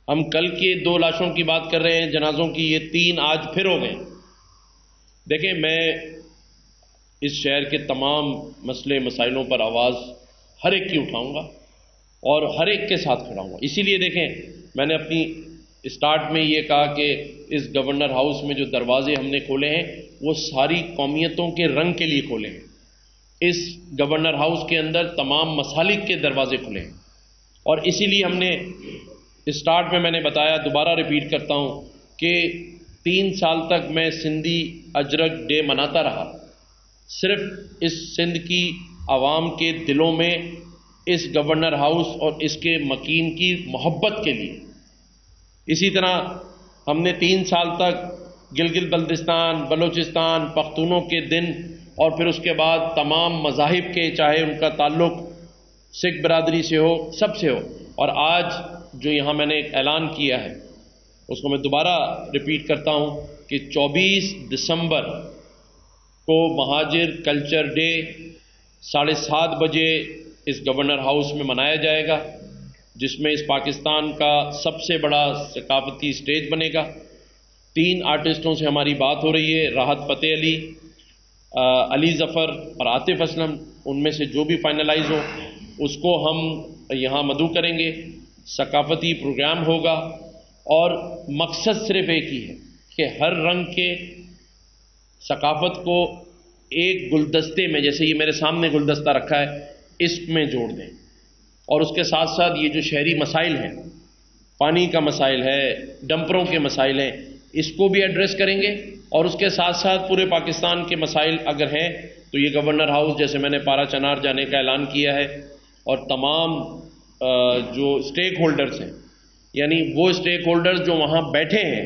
ہم کل کے 2 لاشوں کی بات کر رہے ہیں، جنازوں کی، یہ 3 آج پھر ہو گئے۔ دیکھیں، میں اس شہر کے تمام مسئلے مسائلوں پر آواز ہر ایک کی اٹھاؤں گا اور ہر ایک کے ساتھ کھڑا ہوں گا۔ اسی لیے دیکھیں، میں نے اپنی اسٹارٹ میں یہ کہا کہ اس گورنر ہاؤس میں جو دروازے ہم نے کھولے ہیں وہ ساری قومیتوں کے رنگ کے لیے کھولے ہیں۔ اس گورنر ہاؤس کے اندر تمام مسالک کے دروازے کھلے ہیں، اور اسی لیے ہم نے اسٹارٹ میں نے بتایا، دوبارہ ریپیٹ کرتا ہوں کہ 3 سال تک میں سندھی اجرک ڈے مناتا رہا، صرف اس سندھ کی عوام کے دلوں میں اس گورنر ہاؤس اور اس کے مکین کی محبت کے لیے۔ اسی طرح ہم نے 3 سال تک گلگت بلتستان، بلوچستان، پختونوں کے دن، اور پھر اس کے بعد تمام مذاہب کے، چاہے ان کا تعلق سکھ برادری سے ہو، سب سے ہو، اور آج جو یہاں میں نے ایک اعلان کیا ہے اس کو میں دوبارہ ریپیٹ کرتا ہوں کہ 24 دسمبر کو مہاجر کلچر ڈے 7:30 بجے اس گورنر ہاؤس میں منایا جائے گا، جس میں اس پاکستان کا سب سے بڑا ثقافتی اسٹیج بنے گا۔ 3 آرٹسٹوں سے ہماری بات ہو رہی ہے، راحت فتح علی، علی ظفر اور عاطف اسلم، ان میں سے جو بھی فائنلائز ہو اس کو ہم یہاں مدعو کریں گے۔ ثقافتی پروگرام ہوگا، اور مقصد صرف ایک ہی ہے کہ ہر رنگ کے ثقافت کو ایک گلدستے میں، جیسے یہ میرے سامنے گلدستہ رکھا ہے، اس میں جوڑ دیں، اور اس کے ساتھ ساتھ یہ جو شہری مسائل ہیں، پانی کا مسائل ہے، ڈمپروں کے مسائل ہیں، اس کو بھی ایڈریس کریں گے، اور اس کے ساتھ ساتھ پورے پاکستان کے مسائل اگر ہیں تو یہ گورنر ہاؤس، جیسے میں نے پارا چنار جانے کا اعلان کیا ہے، اور تمام جو اسٹیک ہولڈرز ہیں، یعنی وہ اسٹیک ہولڈرز جو وہاں بیٹھے ہیں،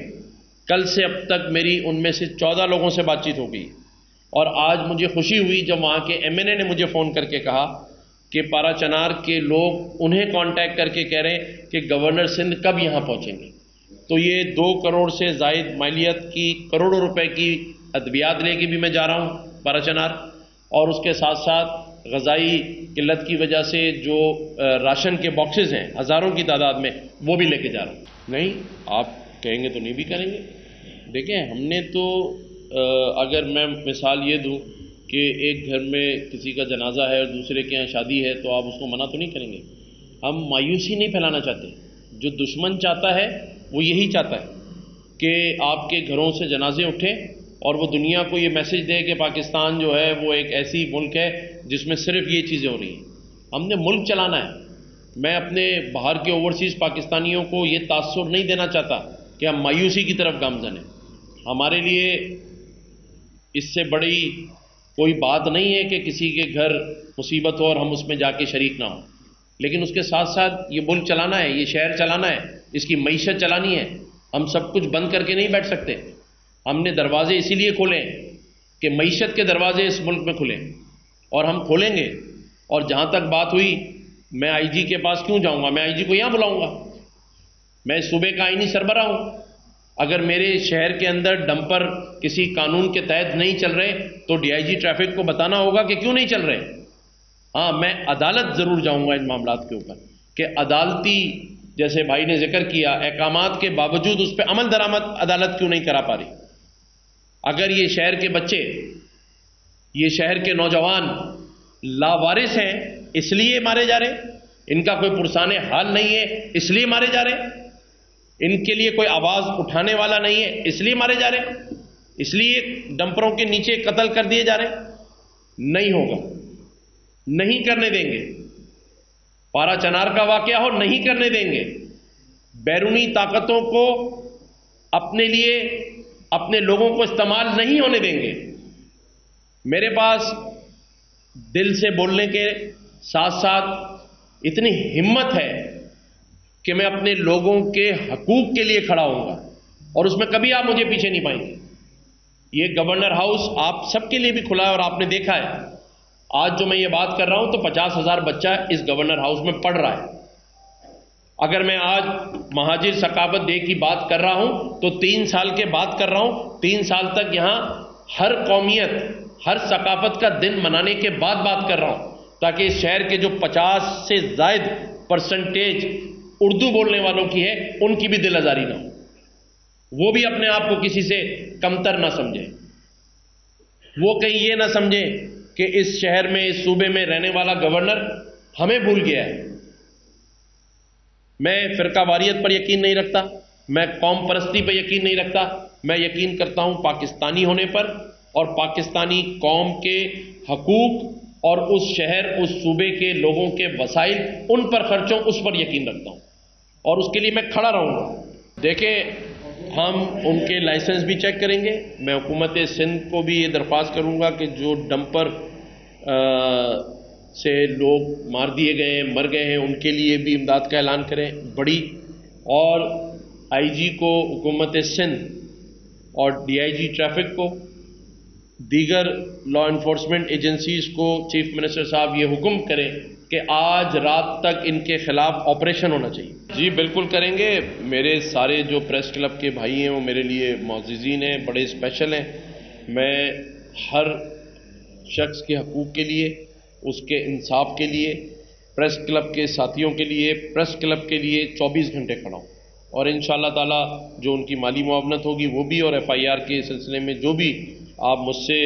کل سے اب تک میری ان میں سے 14 لوگوں سے بات چیت ہو گئی، اور آج مجھے خوشی ہوئی جب وہاں کے ایم این اے نے مجھے فون کر کے کہا کہ پارا چنار کے لوگ انہیں کانٹیکٹ کر کے کہہ رہے ہیں کہ گورنر سندھ کب یہاں پہنچیں گے۔ تو یہ 2 کروڑ سے زائد مالیت کی، کروڑوں روپے کی ادویات لے کے بھی میں جا رہا ہوں پارا چنار، اور اس کے ساتھ ساتھ غذائی قلت کی وجہ سے جو راشن کے باکسز ہیں ہزاروں کی تعداد میں، وہ بھی لے کے جا رہا ہوں۔ نہیں، آپ کہیں گے تو نہیں بھی کریں گے۔ دیکھیں، ہم نے تو اگر میں مثال یہ دوں کہ ایک گھر میں کسی کا جنازہ ہے اور دوسرے کے یہاں شادی ہے تو آپ اس کو منع تو نہیں کریں گے۔ ہم مایوسی نہیں پھیلانا چاہتے۔ جو دشمن چاہتا ہے وہ یہی چاہتا ہے کہ آپ کے گھروں سے جنازے اٹھیں اور وہ دنیا کو یہ میسج دے کہ پاکستان جو ہے وہ ایک ایسی ملک ہے جس میں صرف یہ چیزیں ہو رہی ہیں۔ ہم نے ملک چلانا ہے۔ میں اپنے باہر کے اوورسیز پاکستانیوں کو یہ تاثر نہیں دینا چاہتا کہ ہم مایوسی کی طرف گامزن ہیں۔ ہمارے لیے اس سے بڑی کوئی بات نہیں ہے کہ کسی کے گھر مصیبت ہو اور ہم اس میں جا کے شریک نہ ہوں، لیکن اس کے ساتھ ساتھ یہ ملک چلانا ہے، یہ شہر چلانا ہے، اس کی معیشت چلانی ہے۔ ہم سب کچھ بند کر کے نہیں بیٹھ سکتے۔ ہم نے دروازے اسی لیے کھولے کہ معیشت کے دروازے اس ملک میں کھلیں، اور ہم کھولیں گے۔ اور جہاں تک بات ہوئی، میں آئی جی کے پاس کیوں جاؤں گا؟ میں آئی جی کو یہاں بلاؤں گا۔ میں صوبے کا آئینی سربراہ ہوں۔ اگر میرے شہر کے اندر ڈمپر کسی قانون کے تحت نہیں چل رہے تو ڈی آئی جی ٹریفک کو بتانا ہوگا کہ کیوں نہیں چل رہے۔ ہاں، میں عدالت ضرور جاؤں گا ان معاملات کے اوپر کہ عدالتی، جیسے بھائی نے ذکر کیا، احکامات کے باوجود اس پہ عمل درآمد عدالت کیوں نہیں کرا پا رہی۔ اگر یہ شہر کے بچے، یہ شہر کے نوجوان لاوارث ہیں اس لیے مارے جا رہے، ان کا کوئی پرسان حال نہیں ہے اس لیے مارے جا رہے، ان کے لیے کوئی آواز اٹھانے والا نہیں ہے اس لیے مارے جا رہے، اس لیے ڈمپروں کے نیچے قتل کر دیے جا رہے۔ نہیں ہوگا، نہیں کرنے دیں گے۔ پارا چنار کا واقعہ ہو، نہیں کرنے دیں گے۔ بیرونی طاقتوں کو اپنے لیے، اپنے لوگوں کو استعمال نہیں ہونے دیں گے۔ میرے پاس دل سے بولنے کے ساتھ ساتھ اتنی ہمت ہے کہ میں اپنے لوگوں کے حقوق کے لیے کھڑا ہوں گا، اور اس میں کبھی آپ مجھے پیچھے نہیں پائیں گے۔ یہ گورنر ہاؤس آپ سب کے لیے بھی کھلا ہے، اور آپ نے دیکھا ہے آج جو میں یہ بات کر رہا ہوں تو 50,000 بچہ اس گورنر ہاؤس میں پڑھ رہا ہے۔ اگر میں آج مہاجر ثقافت ڈے کی بات کر رہا ہوں تو 3 سال کے بات کر رہا ہوں۔ 3 سال تک یہاں ہر قومیت، ہر ثقافت کا دن منانے کے بعد بات کر رہا ہوں، تاکہ اس شہر کے جو 50 سے زائد % اردو بولنے والوں کی ہے، ان کی بھی دل آزاری نہ ہو، وہ بھی اپنے آپ کو کسی سے کمتر نہ سمجھے، وہ کہیں یہ نہ سمجھے کہ اس شہر میں، اس صوبے میں رہنے والا گورنر ہمیں بھول گیا ہے۔ میں فرقہ واریت پر یقین نہیں رکھتا، میں قوم پرستی پر یقین نہیں رکھتا، میں یقین کرتا ہوں پاکستانی ہونے پر اور پاکستانی قوم کے حقوق اور اس شہر، اس صوبے کے لوگوں کے وسائل ان پر خرچوں، اس پر یقین رکھتا ہوں اور اس کے لیے میں کھڑا رہوں گا۔ دیکھیں، ہم ان کے لائسنس بھی چیک کریں گے۔ میں حکومت سندھ کو بھی یہ درخواست کروں گا کہ جو ڈمپر سے لوگ مار دیے گئے ہیں، مر گئے ہیں، ان کے لیے بھی امداد کا اعلان کریں بڑی، اور آئی جی کو، حکومت سندھ اور ڈی آئی جی ٹریفک کو، دیگر لا انفورسمنٹ ایجنسیز کو چیف منسٹر صاحب یہ حکم کریں کہ آج رات تک ان کے خلاف آپریشن ہونا چاہیے۔ جی بالکل کریں گے۔ میرے سارے جو پریس کلب کے بھائی ہیں وہ میرے لیے معززین ہیں، بڑے اسپیشل ہیں۔ میں ہر شخص کے حقوق کے لیے، اس کے انصاف کے لیے، پریس کلب کے ساتھیوں کے لیے، پریس کلب کے لیے 24 گھنٹے کھڑا ہوں، اور انشاءاللہ تعالی جو ان کی مالی معاونت ہوگی وہ بھی، اور ایف آئی آر کے سلسلے میں جو بھی آپ مجھ سے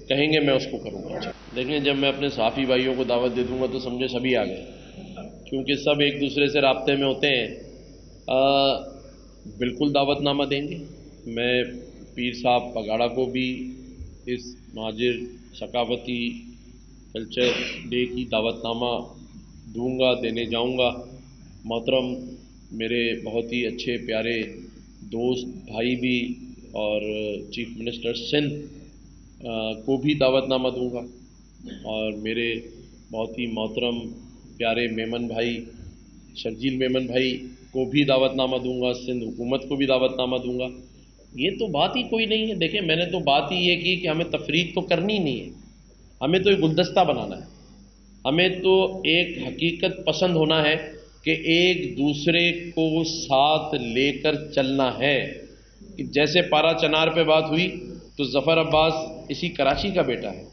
کہیں گے میں اس کو کروں گا۔ دیکھیں، جب میں اپنے صحافی بھائیوں کو دعوت دے دوں گا تو سمجھے سبھی آ گئے، کیونکہ سب ایک دوسرے سے رابطے میں ہوتے ہیں۔ بالکل دعوت نامہ دیں گے۔ میں پیر صاحب پگاڑا کو بھی اس مہاجر ثقافتی کلچر ڈے کی دعوت نامہ دوں گا، دینے جاؤں گا۔ محترم میرے بہت ہی اچھے پیارے دوست بھائی بھی اور چیف منسٹر سندھ کو بھی دعوت نامہ دوں گا، اور میرے بہت ہی محترم پیارے میمن بھائی، شرجیل میمن بھائی کو بھی دعوت نامہ دوں گا، سندھ حکومت کو بھی دعوت نامہ دوں گا۔ یہ تو بات ہی کوئی نہیں ہے۔ دیکھیں، میں نے تو بات ہی یہ کی کہ ہمیں تفریق تو کرنی ہی نہیں ہے، ہمیں تو ایک گلدستہ بنانا ہے، ہمیں تو ایک حقیقت پسند ہونا ہے کہ ایک دوسرے کو ساتھ لے کر چلنا ہے۔ جیسے پارا چنار پہ بات ہوئی تو ظفر عباس اسی کراچی کا بیٹا ہے،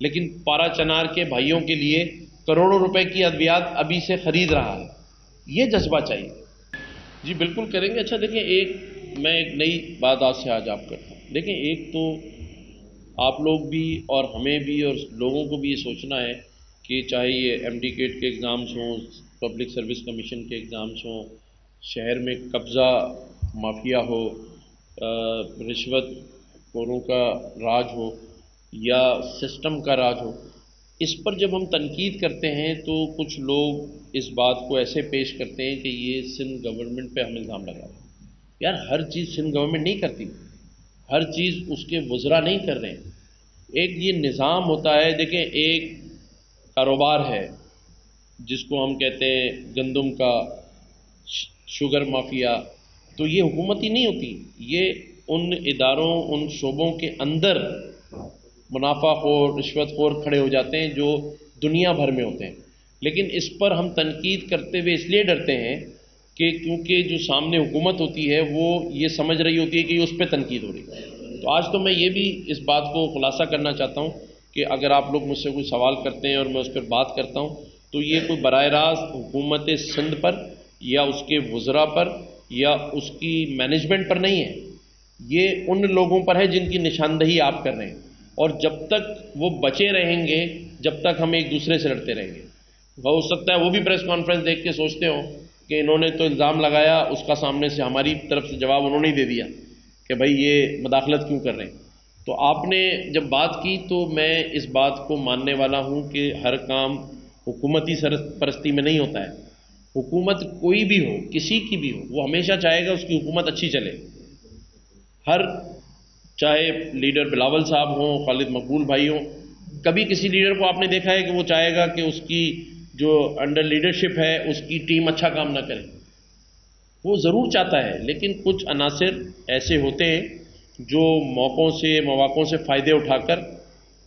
لیکن پارا چنار کے بھائیوں کے لیے کروڑوں روپے کی ادویات ابھی سے خرید رہا ہے۔ یہ جذبہ چاہیے۔ جی بالکل کریں گے۔ اچھا دیکھیں، میں ایک نئی بات آج سے آپ کرتا ہوں۔ دیکھیں، ایک تو آپ لوگ بھی اور ہمیں بھی اور لوگوں کو بھی یہ سوچنا ہے کہ چاہے یہ ایم ڈی کیٹ کے ایگزامز ہوں، پبلک سروس کمیشن کے ایگزامز ہوں، شہر میں قبضہ مافیا ہو، رشوت خوروں کا راج ہو یا سسٹم کا راج ہو، اس پر جب ہم تنقید کرتے ہیں تو کچھ لوگ اس بات کو ایسے پیش کرتے ہیں کہ یہ سندھ گورنمنٹ پہ ہم الزام لگا رہے ہیں۔ یار، ہر چیز سندھ گورنمنٹ نہیں کرتی، ہر چیز اس کے وزراء نہیں کر رہے ہیں۔ ایک یہ نظام ہوتا ہے۔ دیکھیں، ایک کاروبار ہے جس کو ہم کہتے ہیں گندم کا، شوگر مافیا، تو یہ حکومتی نہیں ہوتی، یہ ان اداروں، ان شعبوں کے اندر منافع خور، رشوت خور کھڑے ہو جاتے ہیں جو دنیا بھر میں ہوتے ہیں۔ لیکن اس پر ہم تنقید کرتے ہوئے اس لیے ڈرتے ہیں کہ کیونکہ جو سامنے حکومت ہوتی ہے وہ یہ سمجھ رہی ہوتی ہے کہ اس پہ تنقید ہو رہی ہے۔ تو آج تو میں یہ بھی اس بات کو خلاصہ کرنا چاہتا ہوں کہ اگر آپ لوگ مجھ سے کوئی سوال کرتے ہیں اور میں اس پر بات کرتا ہوں تو یہ کوئی براہ راست حکومت سندھ پر یا اس کے وزراء پر یا اس کی مینجمنٹ پر نہیں ہے، یہ ان لوگوں پر ہے جن کی نشاندہی آپ کر رہے ہیں، اور جب تک وہ بچے رہیں گے، جب تک ہم ایک دوسرے سے لڑتے رہیں گے۔ ہو سکتا ہے وہ بھی پریس کانفرنس دیکھ کے سوچتے ہوں کہ انہوں نے تو الزام لگایا، اس کا سامنے سے ہماری طرف سے جواب انہوں نے ہی دے دیا کہ بھائی یہ مداخلت کیوں کر رہے ہیں۔ تو آپ نے جب بات کی تو میں اس بات کو ماننے والا ہوں کہ ہر کام حکومتی پرستی میں نہیں ہوتا ہے۔ حکومت کوئی بھی ہو، کسی کی بھی ہو، وہ ہمیشہ چاہے گا اس کی حکومت اچھی چلے۔ چاہے لیڈر بلاول صاحب ہوں، خالد مقبول بھائی ہوں، کبھی کسی لیڈر کو آپ نے دیکھا ہے کہ وہ چاہے گا کہ اس کی جو انڈر لیڈرشپ ہے اس کی ٹیم اچھا کام نہ کرے؟ وہ ضرور چاہتا ہے، لیکن کچھ عناصر ایسے ہوتے ہیں جو مواقعوں سے فائدے اٹھا کر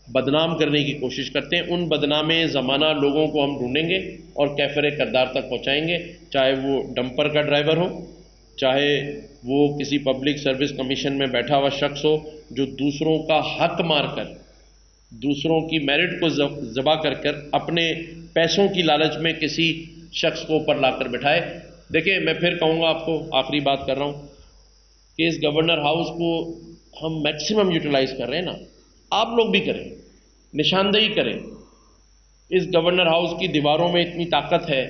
بدنام کرنے کی کوشش کرتے ہیں۔ ان بدنام زمانہ لوگوں کو ہم ڈھونڈیں گے اور کیفر کردار تک پہنچائیں گے، چاہے وہ ڈمپر کا ڈرائیور ہو، چاہے وہ کسی پبلک سروس کمیشن میں بیٹھا ہوا شخص ہو جو دوسروں کا حق مار کر، دوسروں کی میرٹ کو ذبح کر اپنے پیسوں کی لالچ میں کسی شخص کو اوپر لا کر بٹھائے۔ دیکھیں میں پھر کہوں گا آپ کو، آخری بات کر رہا ہوں کہ اس گورنر ہاؤس کو ہم میکسیمم یوٹیلائز کر رہے ہیں نا، آپ لوگ بھی کریں، نشاندہی کریں۔ اس گورنر ہاؤس کی دیواروں میں اتنی طاقت ہے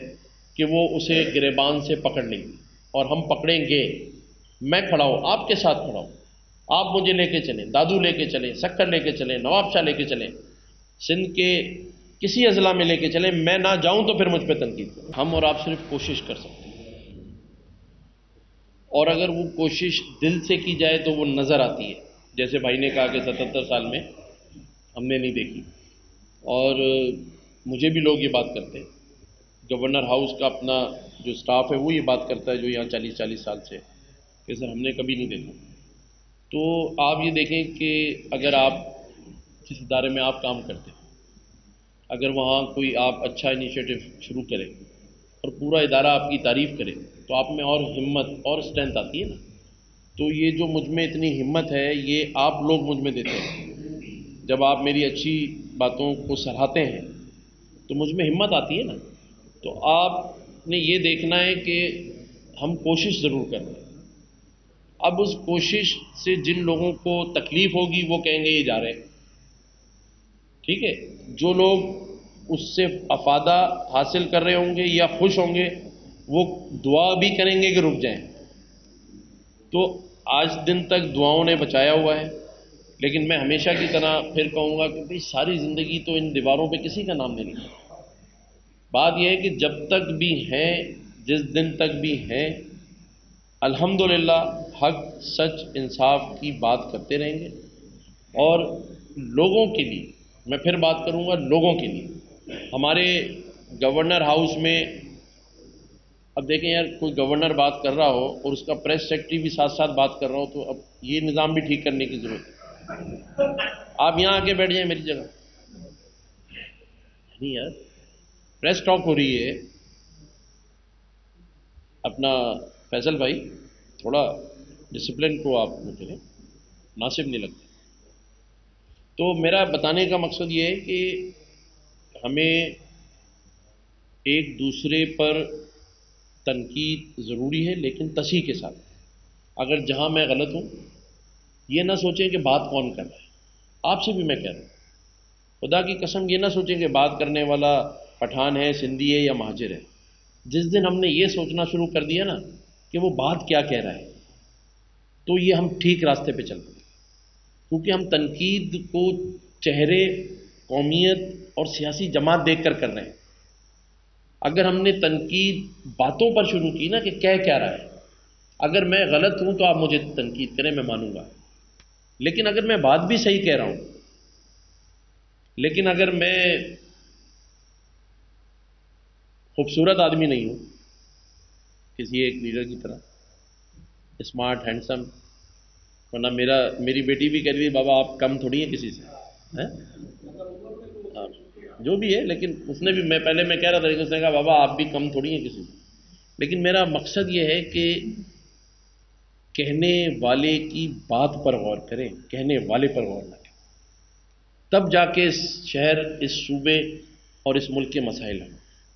کہ وہ اسے گریبان سے پکڑ لیں گی، اور ہم پکڑیں گے۔ میں کھڑا ہوں، آپ کے ساتھ کھڑا ہوں، آپ مجھے لے کے چلیں، دادو لے کے چلیں، سکر لے کے چلیں، نواب شاہ لے کے چلیں، سندھ کے کسی اضلاع میں لے کے چلیں، میں نہ جاؤں تو پھر مجھ پہ تنقید کریں۔ ہم اور آپ صرف کوشش کر سکتے ہیں، اور اگر وہ کوشش دل سے کی جائے تو وہ نظر آتی ہے، جیسے بھائی نے کہا کہ 77 سال میں ہم نے نہیں دیکھی۔ اور مجھے بھی لوگ یہ بات کرتے ہیں، گورنر ہاؤس کا اپنا جو سٹاف ہے وہ یہ بات کرتا ہے جو یہاں 40 سال سے، کہ سر ہم نے کبھی نہیں دیکھا۔ تو آپ یہ دیکھیں کہ اگر آپ جس ادارے میں آپ کام کرتے ہیں، اگر وہاں کوئی آپ اچھا انیشیٹو شروع کریں اور پورا ادارہ آپ کی تعریف کرے تو آپ میں اور ہمت اور اسٹرینتھ آتی ہے نا۔ تو یہ جو مجھ میں اتنی ہمت ہے یہ آپ لوگ مجھ میں دیتے ہیں، جب آپ میری اچھی باتوں کو سراہتے ہیں تو مجھ میں ہمت آتی ہے نا۔ تو آپ نے یہ دیکھنا ہے کہ ہم کوشش ضرور کر رہے ہیں، اب اس کوشش سے جن لوگوں کو تکلیف ہوگی وہ کہیں گے یہ جا رہے ہیں، ٹھیک ہے، جو لوگ اس سے افادہ حاصل کر رہے ہوں گے یا خوش ہوں گے وہ دعا بھی کریں گے کہ رک جائیں۔ تو آج دن تک دعاؤں نے بچایا ہوا ہے، لیکن میں ہمیشہ کی طرح پھر کہوں گا کہ بھئی ساری زندگی تو ان دیواروں پہ کسی کا نام نہیں لکھا۔ بات یہ ہے کہ جب تک بھی ہیں، جس دن تک بھی ہیں، الحمدللہ حق سچ انصاف کی بات کرتے رہیں گے، اور لوگوں کے لیے، میں پھر بات کروں گا لوگوں کے لیے۔ ہمارے گورنر ہاؤس میں اب دیکھیں یار، کوئی گورنر بات کر رہا ہو اور اس کا پریس سیکرٹری بھی ساتھ ساتھ بات کر رہا ہو تو اب یہ نظام بھی ٹھیک کرنے کی ضرورت ہے۔ آپ یہاں آ کے بیٹھ جائیں میری جگہ، نہیں یار، پریس ٹاک ہو رہی ہے، اپنا فیصل بھائی تھوڑا ڈسپلن کو آپ وہ کریں، مناسب نہیں لگتا۔ تو میرا بتانے کا مقصد یہ ہے کہ ہمیں ایک دوسرے پر تنقید ضروری ہے، لیکن تصحیح کے ساتھ۔ اگر جہاں میں غلط ہوں یہ نہ سوچیں کہ بات کون کر رہا ہے، آپ سے بھی میں کہہ رہا ہوں، خدا کی قسم یہ نہ سوچیں کہ بات کرنے والا پٹھان ہے، سندھی ہے یا مہاجر ہے۔ جس دن ہم نے یہ سوچنا شروع کر دیا نا کہ وہ بات کیا کہہ رہا ہے، تو یہ ہم ٹھیک راستے پہ چل پڑیں، کیونکہ ہم تنقید کو چہرے، قومیت اور سیاسی جماعت دیکھ کر رہے ہیں۔ اگر ہم نے تنقید باتوں پر شروع کی نا کہ کہہ کیا رہا ہے، اگر میں غلط ہوں تو آپ مجھے تنقید کریں، میں مانوں گا، لیکن اگر میں بات بھی صحیح کہہ رہا ہوں، لیکن اگر میں خوبصورت آدمی نہیں ہوں کسی ایک لیڈر کی طرح، اسمارٹ ہینڈسم، ورنہ میری بیٹی بھی کہہ رہی ہے بابا آپ کم تھوڑی ہیں کسی سے، ہیں؟ ہاں، جو بھی ہے، لیکن اس نے بھی، میں پہلے میں کہہ رہا تھا لیکن اس نے کہا بابا آپ بھی کم تھوڑی ہیں کسی سے۔ لیکن میرا مقصد یہ ہے کہ کہنے والے کی بات پر غور کریں، کہنے والے پر غور نہ کریں، تب جا کے اس شہر، اس صوبے اور اس ملک کے مسائل ہیں۔